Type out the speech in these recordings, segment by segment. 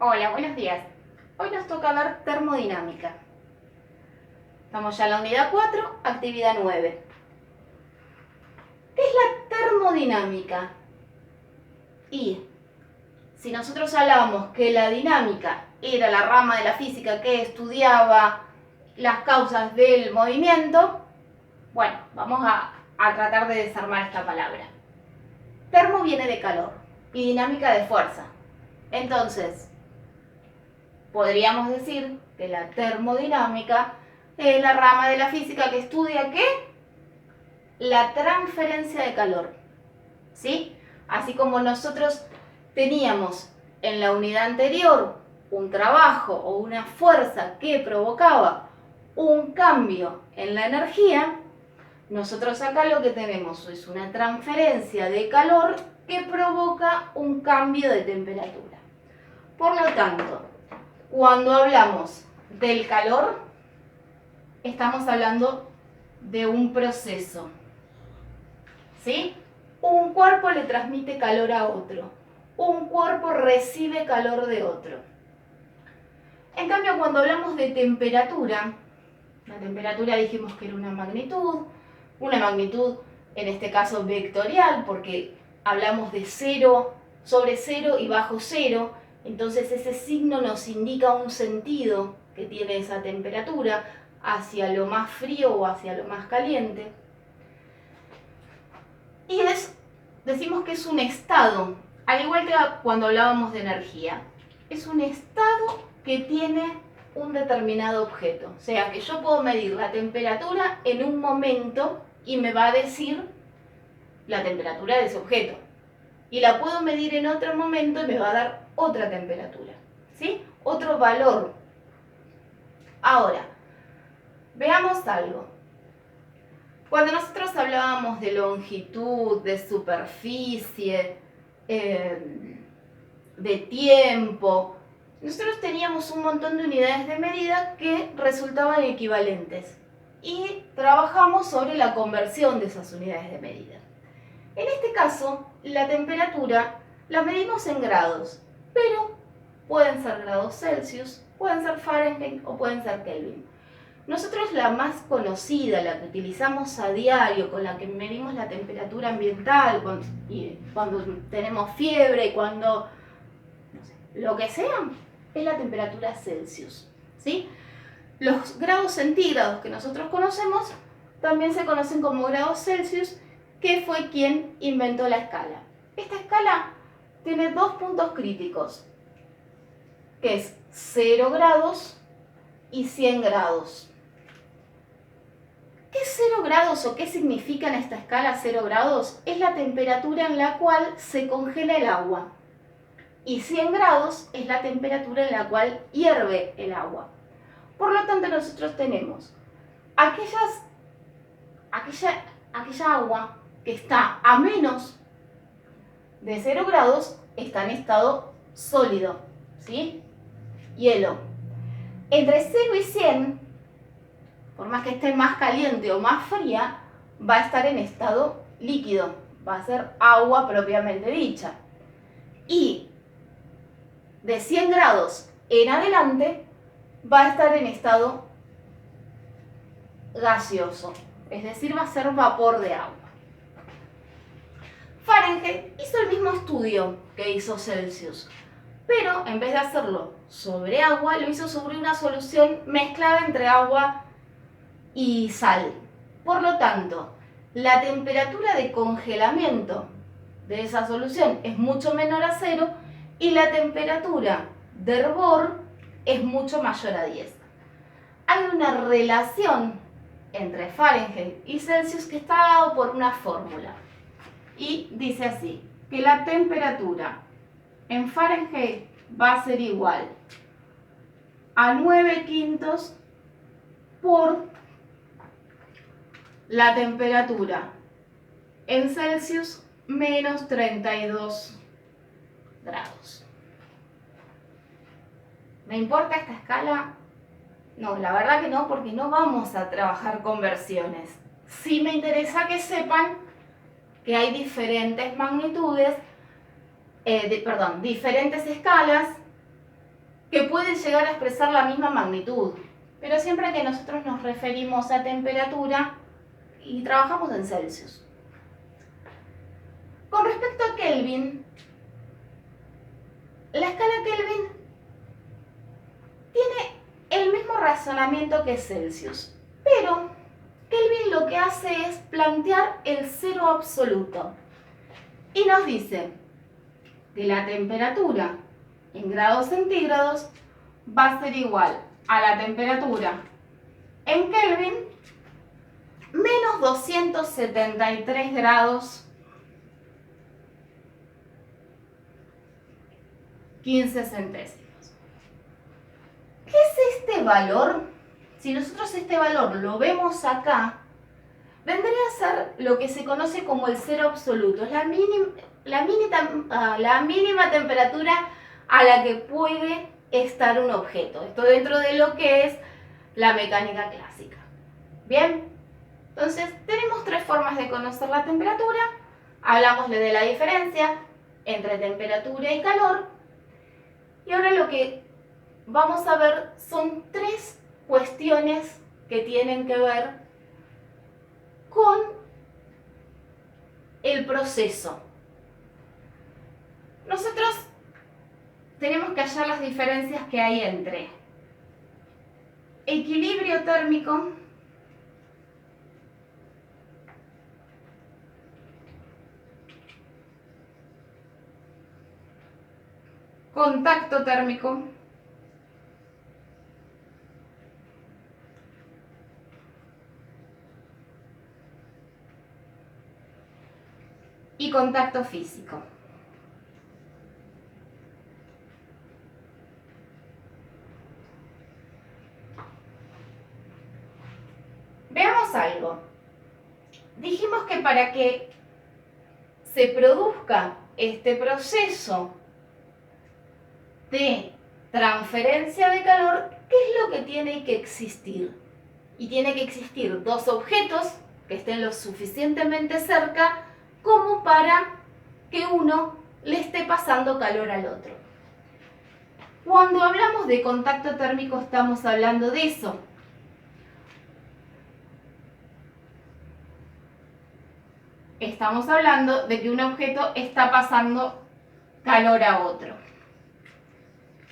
Hola, buenos días. Hoy nos toca ver termodinámica. Estamos ya en la unidad 4, actividad 9. ¿Qué es la termodinámica? Y si nosotros hablábamos que la dinámica era la rama de la física que estudiaba las causas del movimiento, bueno, vamos a tratar de desarmar esta palabra. Termo viene de calor y dinámica de fuerza. Entonces, podríamos decir que la termodinámica es la rama de la física que estudia ¿qué? La transferencia de calor. ¿Sí? Así como nosotros teníamos en la unidad anterior un trabajo o una fuerza que provocaba un cambio en la energía, nosotros acá lo que tenemos es una transferencia de calor que provoca un cambio de temperatura. Por lo tanto, cuando hablamos del calor, estamos hablando de un proceso. ¿Sí? Un cuerpo le transmite calor a otro. Un cuerpo recibe calor de otro. En cambio, cuando hablamos de temperatura, la temperatura dijimos que era una magnitud en este caso vectorial, porque hablamos de 0 sobre 0 y bajo 0, entonces ese signo nos indica un sentido que tiene esa temperatura hacia lo más frío o hacia lo más caliente. Y decimos que es un estado, al igual que cuando hablábamos de energía. Es un estado que tiene un determinado objeto. O sea, que yo puedo medir la temperatura en un momento y me va a decir la temperatura de ese objeto. Y la puedo medir en otro momento y me va a dar otra temperatura. ¿Sí? Otro valor. Ahora, veamos algo. Cuando nosotros hablábamos de longitud, de superficie, de tiempo, nosotros teníamos un montón de unidades de medida que resultaban equivalentes y trabajamos sobre la conversión de esas unidades de medida. En este caso, la temperatura la medimos en grados, pero pueden ser grados Celsius, pueden ser Fahrenheit o pueden ser Kelvin. Nosotros la más conocida, la que utilizamos a diario, con la que medimos la temperatura ambiental, cuando tenemos fiebre, cuando no sé, lo que sea, es la temperatura Celsius. ¿Sí? Los grados centígrados que nosotros conocemos también se conocen como grados Celsius, que fue quien inventó la escala. Esta escala tiene dos puntos críticos, que es 0 grados y 100 grados. ¿Qué es 0 grados o qué significa en esta escala 0 grados? Es la temperatura en la cual se congela el agua. Y 100 grados es la temperatura en la cual hierve el agua. Por lo tanto, nosotros tenemos aquella agua que está a menos de 0 grados, está en estado sólido, ¿sí? Hielo. Entre 0 y 100, por más que esté más caliente o más fría, va a estar en estado líquido, va a ser agua propiamente dicha. Y de 100 grados en adelante va a estar en estado gaseoso, es decir, va a ser vapor de agua. Fahrenheit hizo el mismo estudio que hizo Celsius, pero en vez de hacerlo sobre agua, lo hizo sobre una solución mezclada entre agua y sal. Por lo tanto, la temperatura de congelamiento de esa solución es mucho menor a 0 y la temperatura de hervor es mucho mayor a 10. Hay una relación entre Fahrenheit y Celsius que está dado por una fórmula. Y dice así, que la temperatura en Fahrenheit va a ser igual a 9/5 por la temperatura en Celsius menos 32 grados. ¿Me importa esta escala? No, la verdad que no, porque no vamos a trabajar conversiones. Sí me interesa que sepan que hay diferentes magnitudes, diferentes escalas pueden llegar a expresar la misma magnitud, pero siempre que nosotros nos referimos a temperatura y trabajamos en Celsius. Con respecto a Kelvin, la escala Kelvin tiene el mismo razonamiento que Celsius, pero Kelvin lo que hace es plantear el cero absoluto y nos dice que la temperatura en grados centígrados va a ser igual a la temperatura en Kelvin menos 273 grados 15 centésimos. ¿Qué es este valor? Si nosotros este valor lo vemos acá, vendría a ser lo que se conoce como el cero absoluto. Es la mínima temperatura a la que puede estar un objeto. Esto dentro de lo que es la mecánica clásica. Bien, entonces tenemos tres formas de conocer la temperatura. Hablámosle de la diferencia entre temperatura y calor. Y ahora lo que vamos a ver son tres cuestiones que tienen que ver con el proceso. Nosotros tenemos que hallar las diferencias que hay entre equilibrio térmico contacto térmico y contacto físico. Veamos algo. Dijimos que para que se produzca este proceso de transferencia de calor, ¿qué es lo que tiene que existir? Y tiene que existir dos objetos que estén lo suficientemente cerca como para que uno le esté pasando calor al otro. Cuando hablamos de contacto térmico estamos hablando de eso. Estamos hablando de que un objeto está pasando calor a otro.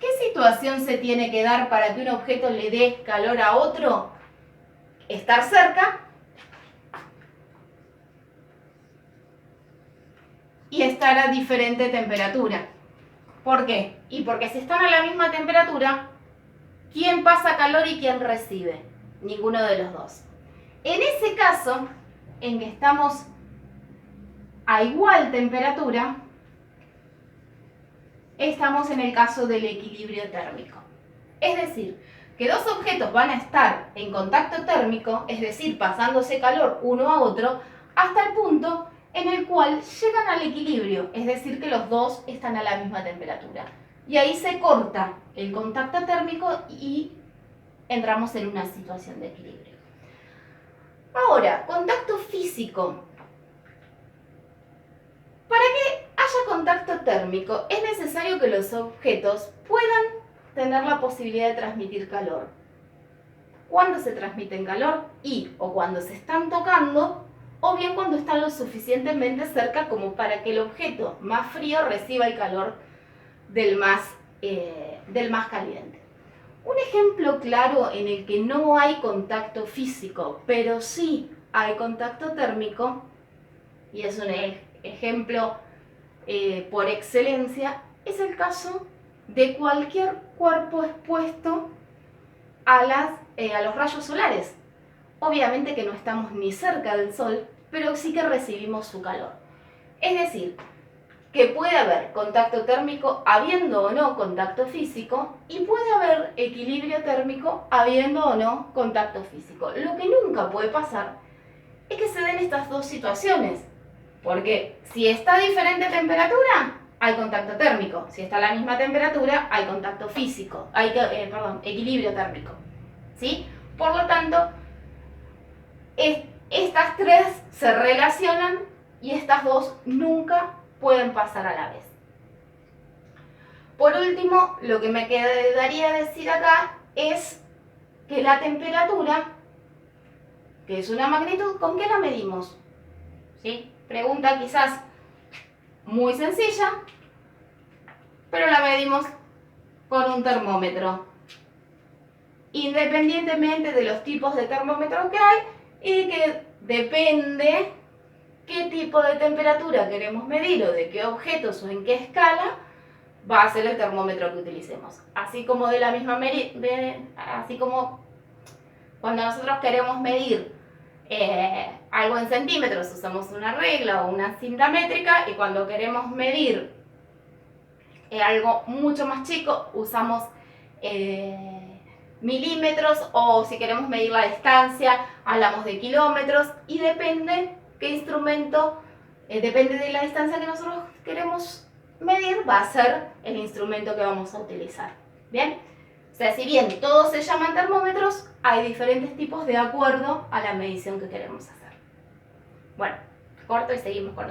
¿Qué situación se tiene que dar para que un objeto le dé calor a otro? Estar cerca y estar a diferente temperatura. ¿Por qué? Y porque si están a la misma temperatura, ¿quién pasa calor y quién recibe? Ninguno de los dos. En ese caso, en que estamos a igual temperatura, estamos en el caso del equilibrio térmico. Es decir, que dos objetos van a estar en contacto térmico, es decir, pasándose calor uno a otro, hasta el punto en el cual llegan al equilibrio, es decir, que los dos están a la misma temperatura. Y ahí se corta el contacto térmico y entramos en una situación de equilibrio. Ahora, contacto físico. Para que haya contacto térmico, es necesario que los objetos puedan tener la posibilidad de transmitir calor. ¿Cuándo se transmiten calor? O cuando se están tocando, o bien cuando están lo suficientemente cerca como para que el objeto más frío reciba el calor del más caliente. Un ejemplo claro en el que no hay contacto físico, pero sí hay contacto térmico, y es un ejemplo por excelencia, es el caso de cualquier cuerpo expuesto a los rayos solares. Obviamente que no estamos ni cerca del sol, pero sí que recibimos su calor. Es decir, que puede haber contacto térmico habiendo o no contacto físico, y puede haber equilibrio térmico habiendo o no contacto físico. Lo que nunca puede pasar es que se den estas dos situaciones, porque si está a diferente temperatura, hay contacto térmico. Si está a la misma temperatura, hay contacto físico, equilibrio térmico. ¿Sí? Por lo tanto, estas tres se relacionan y estas dos nunca pueden pasar a la vez. Por último, lo que me quedaría decir acá es que la temperatura, que es una magnitud, ¿con qué la medimos? ¿Sí? Pregunta quizás muy sencilla, pero la medimos con un termómetro. Independientemente de los tipos de termómetros que hay y que depende qué tipo de temperatura queremos medir o de qué objetos o en qué escala, va a ser el termómetro que utilicemos. Así como de la misma así como cuando nosotros queremos medir algo en centímetros usamos una regla o una cinta métrica, y cuando queremos medir algo mucho más chico usamos milímetros, o si queremos medir la distancia hablamos de kilómetros, y depende qué instrumento, depende de la distancia que nosotros queremos medir, va a ser el instrumento que vamos a utilizar. ¿Bien? O sea, si bien todos se llaman termómetros, hay diferentes tipos de acuerdo a la medición que queremos hacer. Bueno, corto y seguimos con